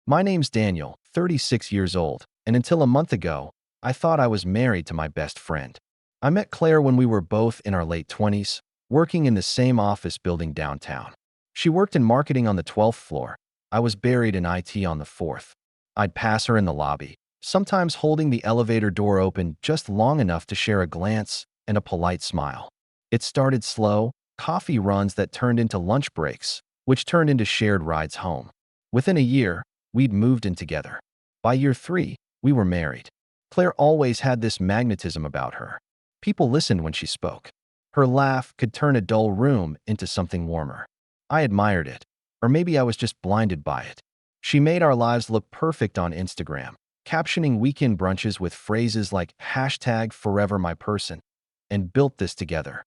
My name's Daniel, 36 years old, and until a month ago, I thought I was married to my best friend. I met Claire when we were both in our late 20s, working in the same office building downtown. She worked in marketing on the 12th floor. I was buried in IT on the 4th. I'd pass her in the lobby, sometimes holding the elevator door open just long enough to share a glance and a polite smile. It started slow, coffee runs that turned into lunch breaks, which turned into shared rides home. Within a year, we'd moved in together. By year 3, we were married. Claire always had this magnetism about her. People listened when she spoke. Her laugh could turn a dull room into something warmer. I admired it, or maybe I was just blinded by it. She made our lives look perfect on Instagram, captioning weekend brunches with phrases like #forevermyperson and built this together.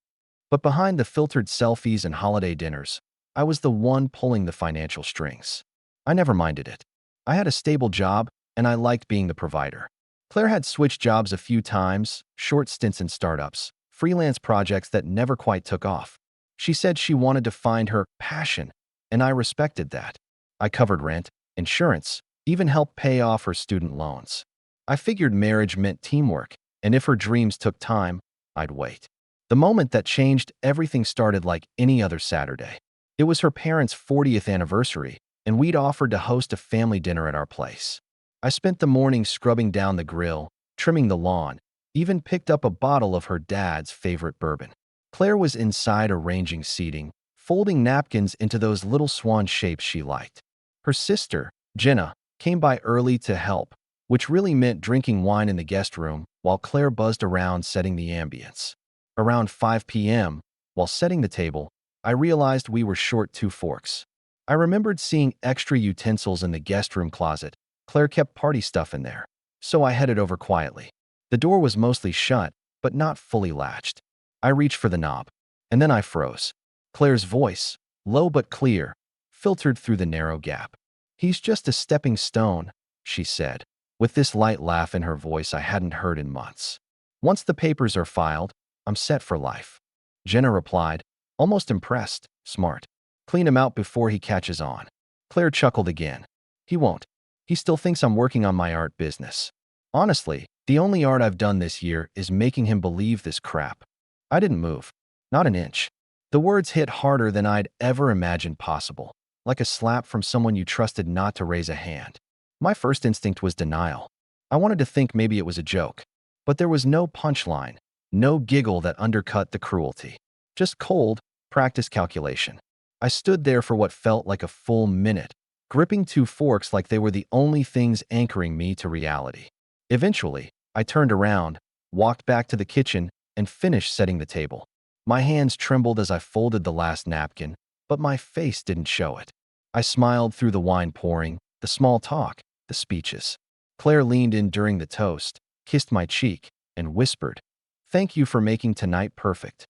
But behind the filtered selfies and holiday dinners, I was the one pulling the financial strings. I never minded it. I had a stable job, and I liked being the provider. Claire had switched jobs a few times, short stints in startups, freelance projects that never quite took off. She said she wanted to find her passion, and I respected that. I covered rent, insurance, even helped pay off her student loans. I figured marriage meant teamwork, and if her dreams took time, I'd wait. The moment that changed everything started like any other Saturday. It was her parents' 40th anniversary, and we'd offered to host a family dinner at our place. I spent the morning scrubbing down the grill, trimming the lawn, even picked up a bottle of her dad's favorite bourbon. Claire was inside arranging seating, folding napkins into those little swan shapes she liked. Her sister, Jenna, came by early to help, which really meant drinking wine in the guest room while Claire buzzed around setting the ambience. Around 5 p.m., while setting the table, I realized we were short 2 forks. I remembered seeing extra utensils in the guest room closet. Claire kept party stuff in there, so I headed over quietly. The door was mostly shut, but not fully latched. I reached for the knob, and then I froze. Claire's voice, low but clear, filtered through the narrow gap. "He's just a stepping stone," she said, with this light laugh in her voice I hadn't heard in months. "Once the papers are filed, I'm set for life." Jenna replied, almost impressed. "Smart. Clean him out before he catches on." Claire chuckled again. "He won't. He still thinks I'm working on my art business. Honestly, the only art I've done this year is making him believe this crap." I didn't move. Not an inch. The words hit harder than I'd ever imagined possible, like a slap from someone you trusted not to raise a hand. My first instinct was denial. I wanted to think maybe it was a joke, but there was no punchline, no giggle that undercut the cruelty. Just cold, practiced calculation. I stood there for what felt like a full minute, gripping 2 forks like they were the only things anchoring me to reality. Eventually, I turned around, walked back to the kitchen, and finished setting the table. My hands trembled as I folded the last napkin, but my face didn't show it. I smiled through the wine pouring, the small talk, the speeches. Claire leaned in during the toast, kissed my cheek, and whispered, "Thank you for making tonight perfect."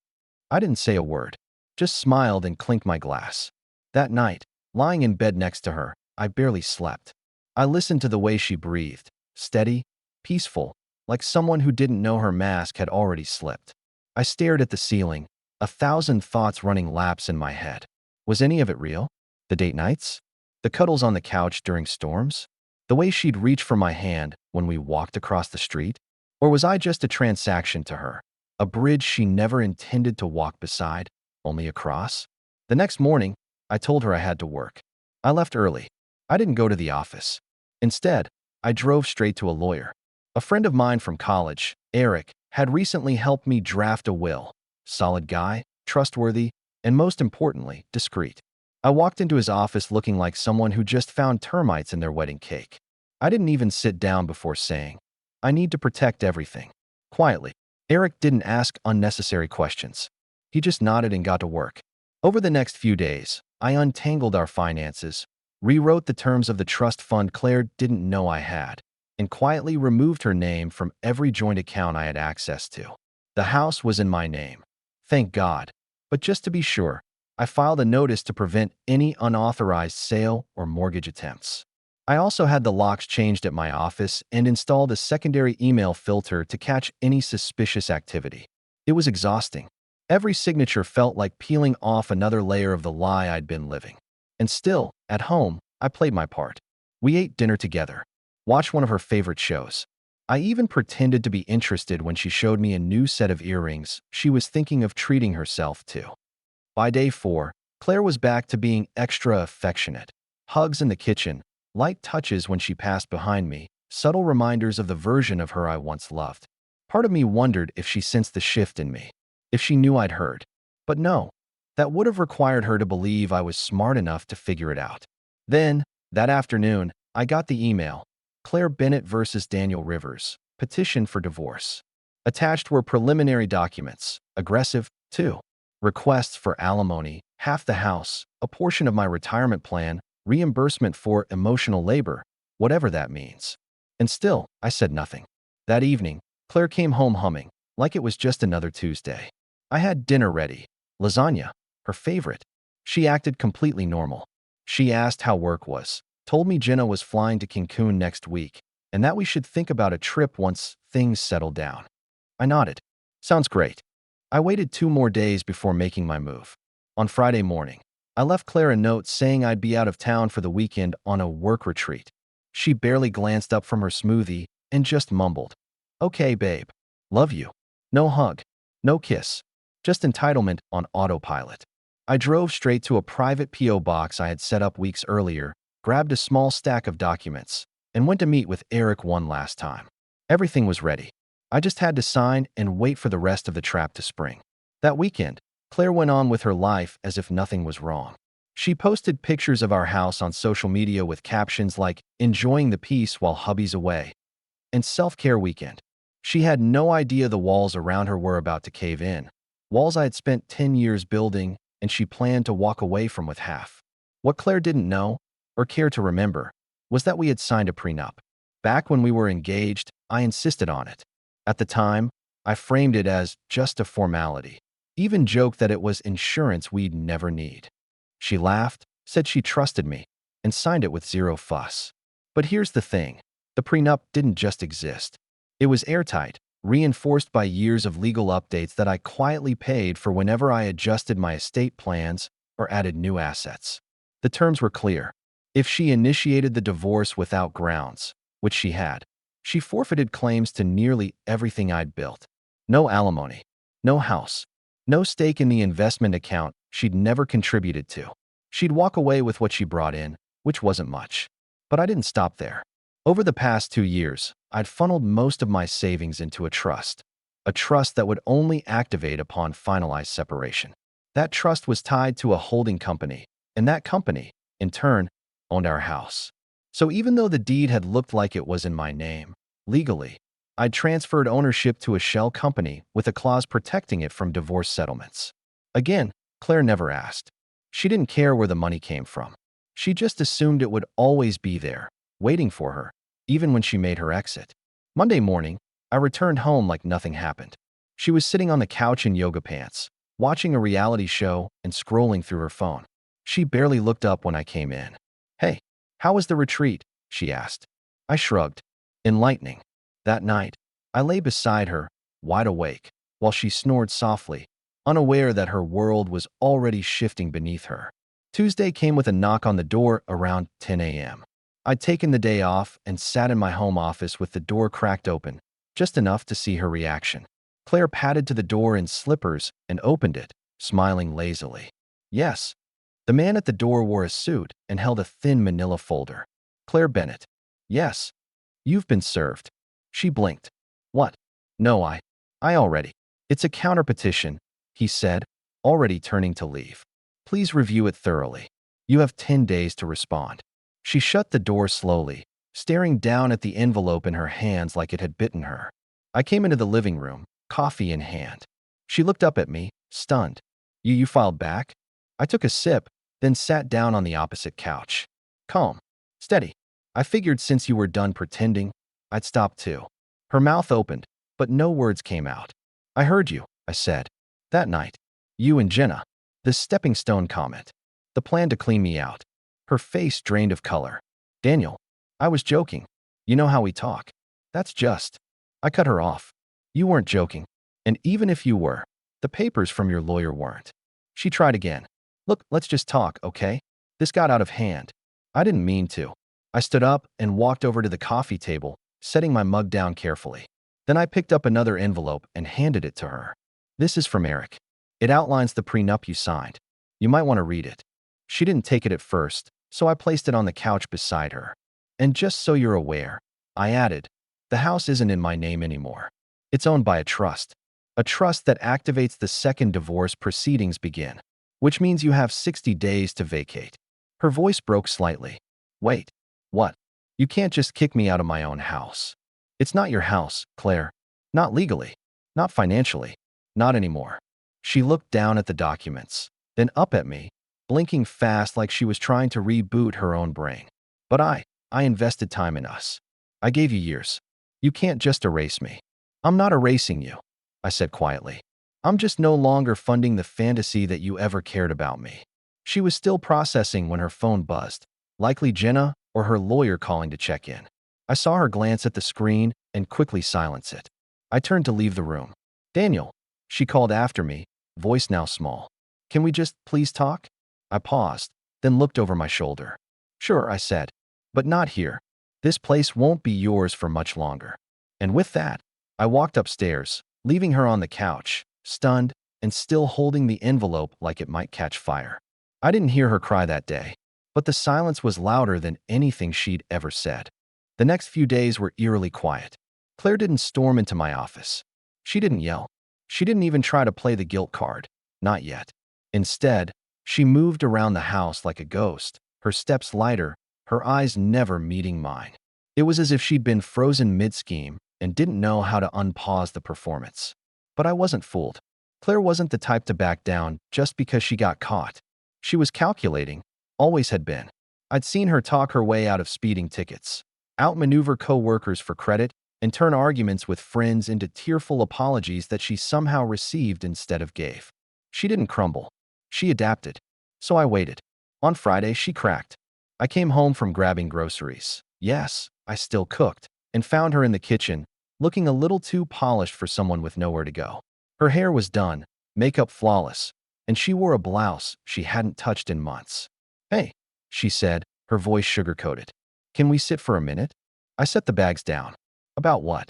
I didn't say a word, just smiled and clinked my glass. That night, lying in bed next to her, I barely slept. I listened to the way she breathed, steady, peaceful, like someone who didn't know her mask had already slipped. I stared at the ceiling, 1,000 thoughts running laps in my head. Was any of it real? The date nights? The cuddles on the couch during storms? The way she'd reach for my hand when we walked across the street? Or was I just a transaction to her? A bridge she never intended to walk beside, only across? The next morning, I told her I had to work. I left early. I didn't go to the office. Instead, I drove straight to a lawyer. A friend of mine from college, Eric, had recently helped me draft a will. Solid guy, trustworthy, and most importantly, discreet. I walked into his office looking like someone who just found termites in their wedding cake. I didn't even sit down before saying, "I need to protect everything." Quietly, Eric didn't ask unnecessary questions. He just nodded and got to work. Over the next few days, I untangled our finances, rewrote the terms of the trust fund Claire didn't know I had, and quietly removed her name from every joint account I had access to. The house was in my name. Thank God. But just to be sure, I filed a notice to prevent any unauthorized sale or mortgage attempts. I also had the locks changed at my office and installed a secondary email filter to catch any suspicious activity. It was exhausting. Every signature felt like peeling off another layer of the lie I'd been living. And still, at home, I played my part. We ate dinner together, watched one of her favorite shows. I even pretended to be interested when she showed me a new set of earrings she was thinking of treating herself to. By day 4, Claire was back to being extra affectionate. Hugs in the kitchen, light touches when she passed behind me, subtle reminders of the version of her I once loved. Part of me wondered if she sensed the shift in me, if she knew I'd heard. But no, that would have required her to believe I was smart enough to figure it out. Then, that afternoon, I got the email. Claire Bennett versus Daniel Rivers, petition for divorce. Attached were preliminary documents, aggressive, too. Requests for alimony, half the house, a portion of my retirement plan, reimbursement for emotional labor, whatever that means. And still, I said nothing. That evening, Claire came home humming, like it was just another Tuesday. I had dinner ready. Lasagna, her favorite. She acted completely normal. She asked how work was, told me Jenna was flying to Cancun next week, and that we should think about a trip once things settled down. I nodded. Sounds great. I waited 2 more days before making my move. On Friday morning, I left Claire a note saying I'd be out of town for the weekend on a work retreat. She barely glanced up from her smoothie and just mumbled, "Okay, babe. Love you." No hug, no kiss, just entitlement on autopilot. I drove straight to a private P.O. box I had set up weeks earlier, grabbed a small stack of documents, and went to meet with Eric one last time. Everything was ready. I just had to sign and wait for the rest of the trap to spring. That weekend, Claire went on with her life as if nothing was wrong. She posted pictures of our house on social media with captions like, "Enjoying the peace while hubby's away," and "Self-care weekend." She had no idea the walls around her were about to cave in. Walls I had spent 10 years building, and she planned to walk away from with half. What Claire didn't know, or care to remember, was that we had signed a prenup. Back when we were engaged, I insisted on it. At the time, I framed it as just a formality. Even joked that it was insurance we'd never need. She laughed, said she trusted me, and signed it with zero fuss. But here's the thing. The prenup didn't just exist. It was airtight, reinforced by years of legal updates that I quietly paid for whenever I adjusted my estate plans or added new assets. The terms were clear. If she initiated the divorce without grounds, which she had, she forfeited claims to nearly everything I'd built. No alimony, no house, no stake in the investment account she'd never contributed to. She'd walk away with what she brought in, which wasn't much. But I didn't stop there. Over the past 2 years, I'd funneled most of my savings into a trust that would only activate upon finalized separation. That trust was tied to a holding company, and that company, in turn, owned our house. So even though the deed had looked like it was in my name, legally, I'd transferred ownership to a shell company with a clause protecting it from divorce settlements. Again, Claire never asked. She didn't care where the money came from. She just assumed it would always be there, waiting for her, even when she made her exit. Monday morning, I returned home like nothing happened. She was sitting on the couch in yoga pants, watching a reality show and scrolling through her phone. She barely looked up when I came in. "Hey, how was the retreat?" she asked. I shrugged. Enlightening. That night, I lay beside her, wide awake, while she snored softly, unaware that her world was already shifting beneath her. Tuesday came with a knock on the door around 10 a.m. I'd taken the day off and sat in my home office with the door cracked open, just enough to see her reaction. Claire padded to the door in slippers and opened it, smiling lazily. Yes. The man at the door wore a suit and held a thin manila folder. "Claire Bennett." "Yes. You've been served." She blinked. "What?" "No, I already." "It's a counter petition," he said, already turning to leave. "Please review it thoroughly. You have 10 days to respond." She shut the door slowly, staring down at the envelope in her hands like it had bitten her. I came into the living room, coffee in hand. She looked up at me, stunned. You filed back?" I took a sip, then sat down on the opposite couch. Calm. Steady. "I figured since you were done pretending, I'd stop too." Her mouth opened, but no words came out. "I heard you," I said. "That night. You and Jenna. The stepping stone comment. The plan to clean me out." Her face drained of color. "Daniel, I was joking. You know how we talk. That's just." I cut her off. "You weren't joking. And even if you were, the papers from your lawyer weren't." She tried again. "Look, let's just talk, okay? This got out of hand." "I didn't mean to." I stood up and walked over to the coffee table, setting my mug down carefully. Then I picked up another envelope and handed it to her. This is from Eric. It outlines the prenup you signed. You might want to read it. She didn't take it at first, so I placed it on the couch beside her. And just so you're aware, I added, the house isn't in my name anymore. It's owned by a trust that activates the second divorce proceedings begin, which means you have 60 days to vacate. Her voice broke slightly. Wait, what? You can't just kick me out of my own house. It's not your house, Claire. Not legally. Not financially. Not anymore. She looked down at the documents, then up at me, blinking fast like she was trying to reboot her own brain. But I invested time in us. I gave you years. You can't just erase me. I'm not erasing you, I said quietly. I'm just no longer funding the fantasy that you ever cared about me. She was still processing when her phone buzzed, likely Jenna or her lawyer calling to check in. I saw her glance at the screen and quickly silence it. I turned to leave the room. Daniel, she called after me, voice now small. Can we just please talk? I paused, then looked over my shoulder. Sure, I said, but not here. This place won't be yours for much longer. And with that, I walked upstairs, leaving her on the couch, stunned and still holding the envelope like it might catch fire. I didn't hear her cry that day, but the silence was louder than anything she'd ever said. The next few days were eerily quiet. Claire didn't storm into my office. She didn't yell. She didn't even try to play the guilt card. Not yet. Instead, she moved around the house like a ghost, her steps lighter, her eyes never meeting mine. It was as if she'd been frozen mid-scheme and didn't know how to unpause the performance. But I wasn't fooled. Claire wasn't the type to back down just because she got caught. She was calculating, always had been. I'd seen her talk her way out of speeding tickets, outmaneuver co-workers for credit, and turn arguments with friends into tearful apologies that she somehow received instead of gave. She didn't crumble. She adapted. So I waited. On Friday, she cracked. I came home from grabbing groceries. Yes, I still cooked, and found her in the kitchen, looking a little too polished for someone with nowhere to go. Her hair was done, makeup flawless, and she wore a blouse she hadn't touched in months. Hey, she said, her voice sugar-coated. Can we sit for a minute? I set the bags down. About what?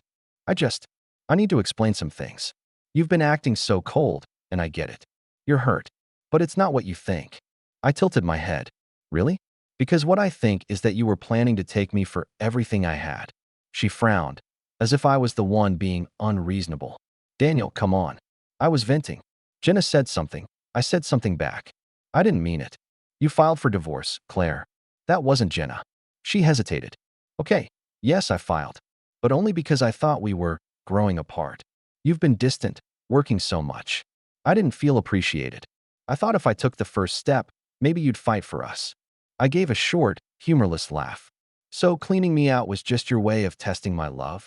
I need to explain some things. You've been acting so cold, and I get it. You're hurt. But it's not what you think. I tilted my head. Really? Because what I think is that you were planning to take me for everything I had. She frowned, as if I was the one being unreasonable. Daniel, come on. I was venting. Jenna said something. I said something back. I didn't mean it. You filed for divorce, Claire. That wasn't Jenna. She hesitated. Okay, yes, I filed. But only because I thought we were growing apart. You've been distant, working so much. I didn't feel appreciated. I thought if I took the first step, maybe you'd fight for us. I gave a short, humorless laugh. So cleaning me out was just your way of testing my love?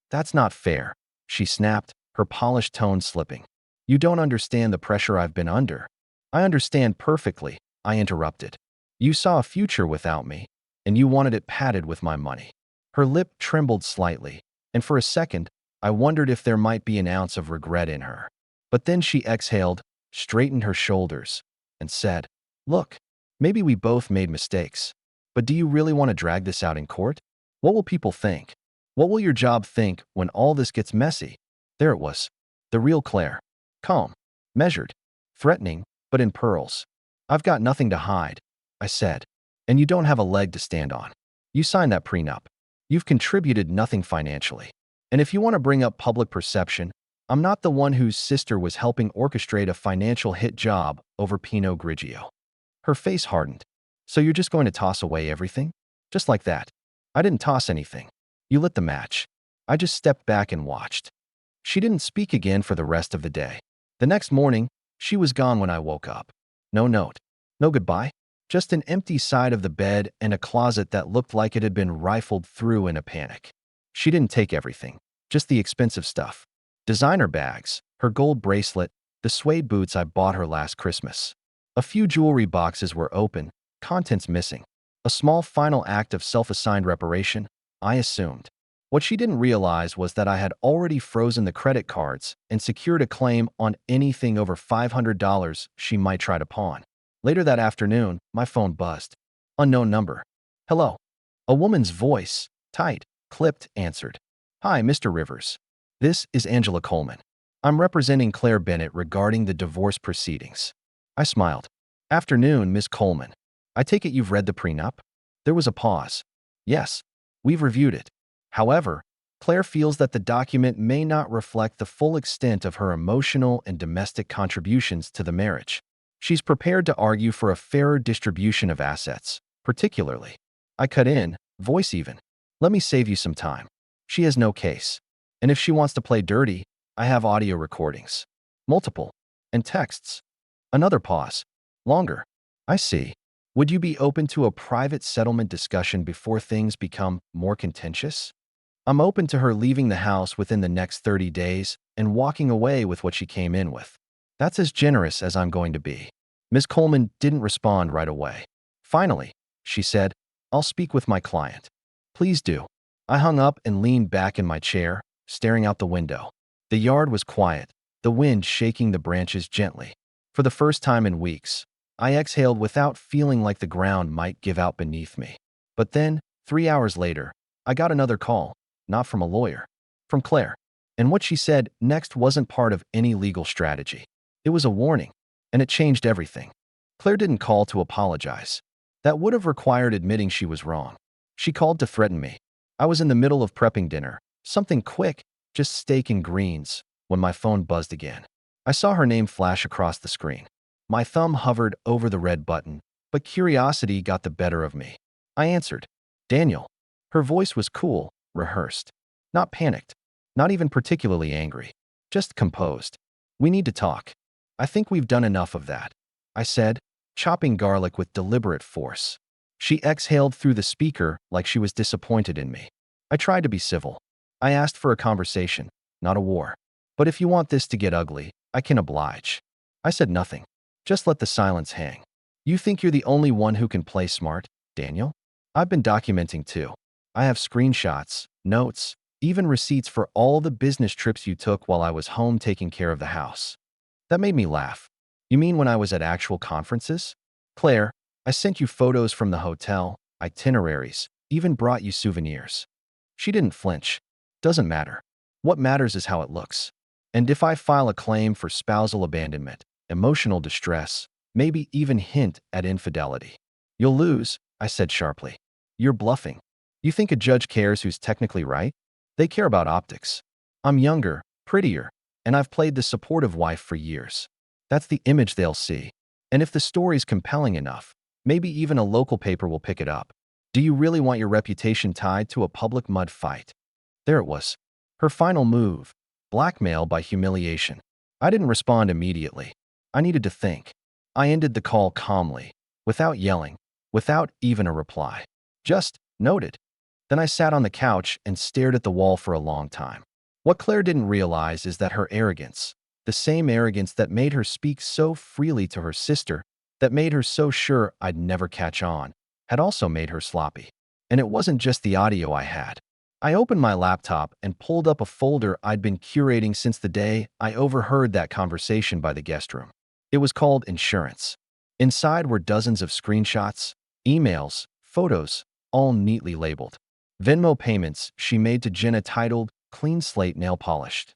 That's not fair, she snapped, her polished tone slipping. You don't understand the pressure I've been under. I understand perfectly, I interrupted. You saw a future without me, and you wanted it padded with my money. Her lip trembled slightly, and for a second, I wondered if there might be an ounce of regret in her. But then she exhaled, straightened her shoulders, and said, Look, maybe we both made mistakes. But do you really want to drag this out in court? What will people think? What will your job think when all this gets messy? There it was. The real Claire. Calm, measured, threatening, but in pearls. I've got nothing to hide, I said. And you don't have a leg to stand on. You signed that prenup. You've contributed nothing financially. And if you want to bring up public perception, I'm not the one whose sister was helping orchestrate a financial hit job over Pinot Grigio. Her face hardened. So you're just going to toss away everything? Just like that. I didn't toss anything. You lit the match. I just stepped back and watched. She didn't speak again for the rest of the day. The next morning, she was gone when I woke up. No note. No goodbye. Just an empty side of the bed and a closet that looked like it had been rifled through in a panic. She didn't take everything. Just the expensive stuff. Designer bags, her gold bracelet, the suede boots I bought her last Christmas. A few jewelry boxes were open, contents missing. A small final act of self-assigned reparation, I assumed. What she didn't realize was that I had already frozen the credit cards and secured a claim on anything over $500 she might try to pawn. Later that afternoon, my phone buzzed. Unknown number. Hello. A woman's voice, tight, clipped, answered. Hi, Mr. Rivers. This is Angela Coleman. I'm representing Claire Bennett regarding the divorce proceedings. I smiled. Afternoon, Miss Coleman. I take it you've read the prenup? There was a pause. Yes, we've reviewed it. However, Claire feels that the document may not reflect the full extent of her emotional and domestic contributions to the marriage. She's prepared to argue for a fairer distribution of assets, particularly. I cut in, voice even. Let me save you some time. She has no case. And if she wants to play dirty, I have audio recordings. Multiple. And texts. Another pause. Longer. I see. Would you be open to a private settlement discussion before things become more contentious? I'm open to her leaving the house within the next 30 days and walking away with what she came in with. That's as generous as I'm going to be. Ms. Coleman didn't respond right away. Finally, she said, I'll speak with my client. Please do. I hung up and leaned back in my chair, staring out the window. The yard was quiet, the wind shaking the branches gently. For the first time in weeks, I exhaled without feeling like the ground might give out beneath me. But then, 3 hours later, I got another call, not from a lawyer, from Claire. And what she said next wasn't part of any legal strategy. It was a warning, and it changed everything. Claire didn't call to apologize. That would have required admitting she was wrong. She called to threaten me. I was in the middle of prepping dinner, something quick, just steak and greens, when my phone buzzed again. I saw her name flash across the screen. My thumb hovered over the red button, but curiosity got the better of me. I answered, Daniel. Her voice was cool, rehearsed. Not panicked, not even particularly angry, just composed. We need to talk. I think we've done enough of that, I said, chopping garlic with deliberate force. She exhaled through the speaker like she was disappointed in me. I tried to be civil. I asked for a conversation, not a war. But if you want this to get ugly, I can oblige. I said nothing. Just let the silence hang. You think you're the only one who can play smart, Daniel? I've been documenting too. I have screenshots, notes, even receipts for all the business trips you took while I was home taking care of the house. That made me laugh. You mean when I was at actual conferences? Claire, I sent you photos from the hotel, itineraries, even brought you souvenirs. She didn't flinch. Doesn't matter. What matters is how it looks. And if I file a claim for spousal abandonment, emotional distress, maybe even hint at infidelity, you'll lose, I said sharply. You're bluffing. You think a judge cares who's technically right? They care about optics. I'm younger, prettier, and I've played the supportive wife for years. That's the image they'll see. And if the story's compelling enough, maybe even a local paper will pick it up. Do you really want your reputation tied to a public mud fight? There it was. Her final move. Blackmail by humiliation. I didn't respond immediately. I needed to think. I ended the call calmly, without yelling, without even a reply. Just noted. Then I sat on the couch and stared at the wall for a long time. What Claire didn't realize is that her arrogance, the same arrogance that made her speak so freely to her sister, that made her so sure I'd never catch on, had also made her sloppy. And it wasn't just the audio I had. I opened my laptop and pulled up a folder I'd been curating since the day I overheard that conversation by the guest room. It was called Insurance. Inside were dozens of screenshots, emails, photos, all neatly labeled. Venmo payments she made to Jenna titled Clean Slate Nail Polished.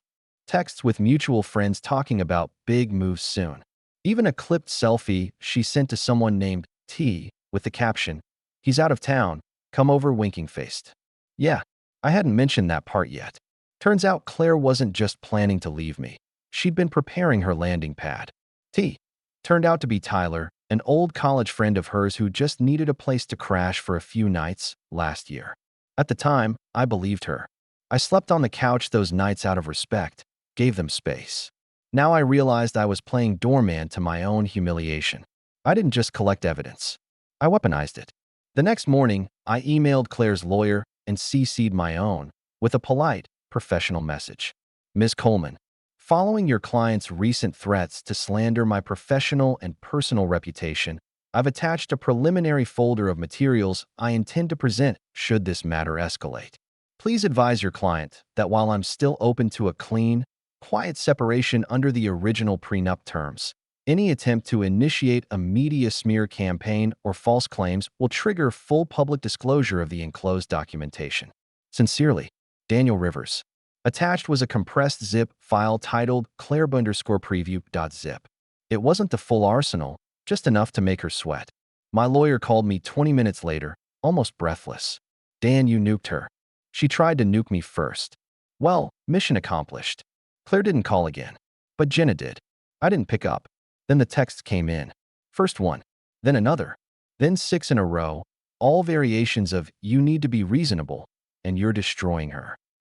Texts with mutual friends talking about big moves soon. Even a clipped selfie she sent to someone named T with the caption, He's out of town, come over winking-faced. Yeah, I hadn't mentioned that part yet. Turns out Claire wasn't just planning to leave me. She'd been preparing her landing pad. T turned out to be Tyler, an old college friend of hers who just needed a place to crash for a few nights last year. At the time, I believed her. I slept on the couch those nights out of respect, gave them space. Now I realized I was playing doorman to my own humiliation. I didn't just collect evidence. I weaponized it. The next morning, I emailed Claire's lawyer and CC'd my own with a polite, professional message. Ms. Coleman, following your client's recent threats to slander my professional and personal reputation, I've attached a preliminary folder of materials I intend to present should this matter escalate. Please advise your client that while I'm still open to a clean, quiet separation under the original prenup terms, Any attempt to initiate a media smear campaign or false claims will trigger full public disclosure of the enclosed documentation. Sincerely, Daniel Rivers. Attached was a compressed zip file titled clairb_preview.zip. It wasn't the full arsenal, just enough to make her sweat. My lawyer called me 20 minutes later, almost breathless. Dan, you nuked her. She tried to nuke me first. Well, mission accomplished. Claire didn't call again, but Jenna did. I didn't pick up. Then the texts came in. First one, then another, then 6 in a row, all variations of "you need to be reasonable" and "you're destroying her."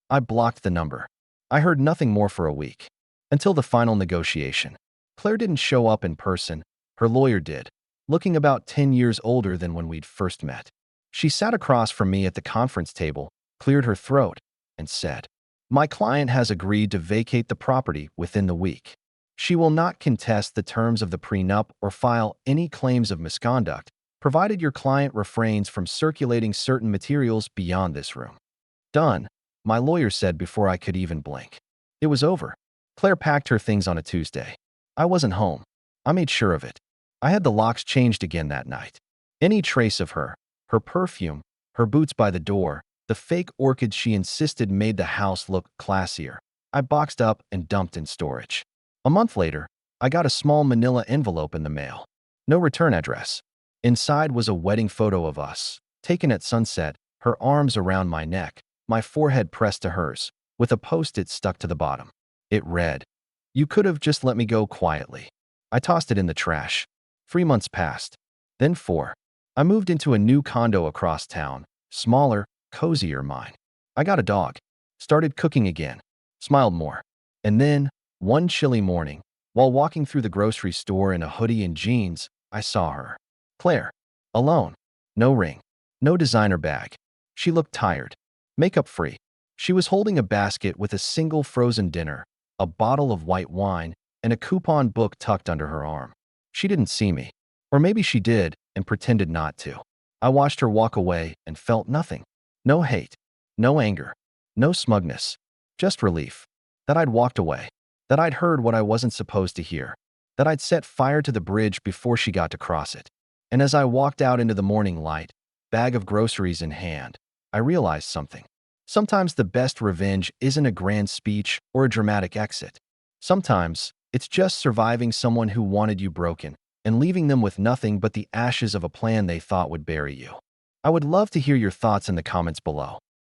I blocked the number. I heard nothing more for a week. Until the final negotiation. Claire didn't show up in person. Her lawyer did, looking about 10 years older than when we'd first met. She sat across from me at the conference table, cleared her throat, and said, "My client has agreed to vacate the property within the week. She will not contest the terms of the prenup or file any claims of misconduct, provided your client refrains from circulating certain materials beyond this room." Done, my lawyer said before I could even blink. It was over. Claire packed her things on a Tuesday. I wasn't home. I made sure of it. I had the locks changed again that night. Any trace of her, her perfume, her boots by the door, the fake orchids she insisted made the house look classier, I boxed up and dumped in storage. A month later, I got a small manila envelope in the mail. No return address. Inside was a wedding photo of us, taken at sunset, her arms around my neck, my forehead pressed to hers, with a post-it stuck to the bottom. It read, "You could have just let me go quietly." I tossed it in the trash. 3 months passed. Then 4. I moved into a new condo across town, smaller, cozier mine. I got a dog. Started cooking again. Smiled more. And then, one chilly morning, while walking through the grocery store in a hoodie and jeans, I saw her. Claire. Alone. No ring. No designer bag. She looked tired. Makeup-free. She was holding a basket with a single frozen dinner, a bottle of white wine, and a coupon book tucked under her arm. She didn't see me. Or maybe she did and pretended not to. I watched her walk away and felt nothing. No hate. No anger. No smugness. Just relief. That I'd walked away. That I'd heard what I wasn't supposed to hear. That I'd set fire to the bridge before she got to cross it. And as I walked out into the morning light, bag of groceries in hand, I realized something. Sometimes the best revenge isn't a grand speech or a dramatic exit. Sometimes it's just surviving someone who wanted you broken and leaving them with nothing but the ashes of a plan they thought would bury you. I would love to hear your thoughts in the comments below.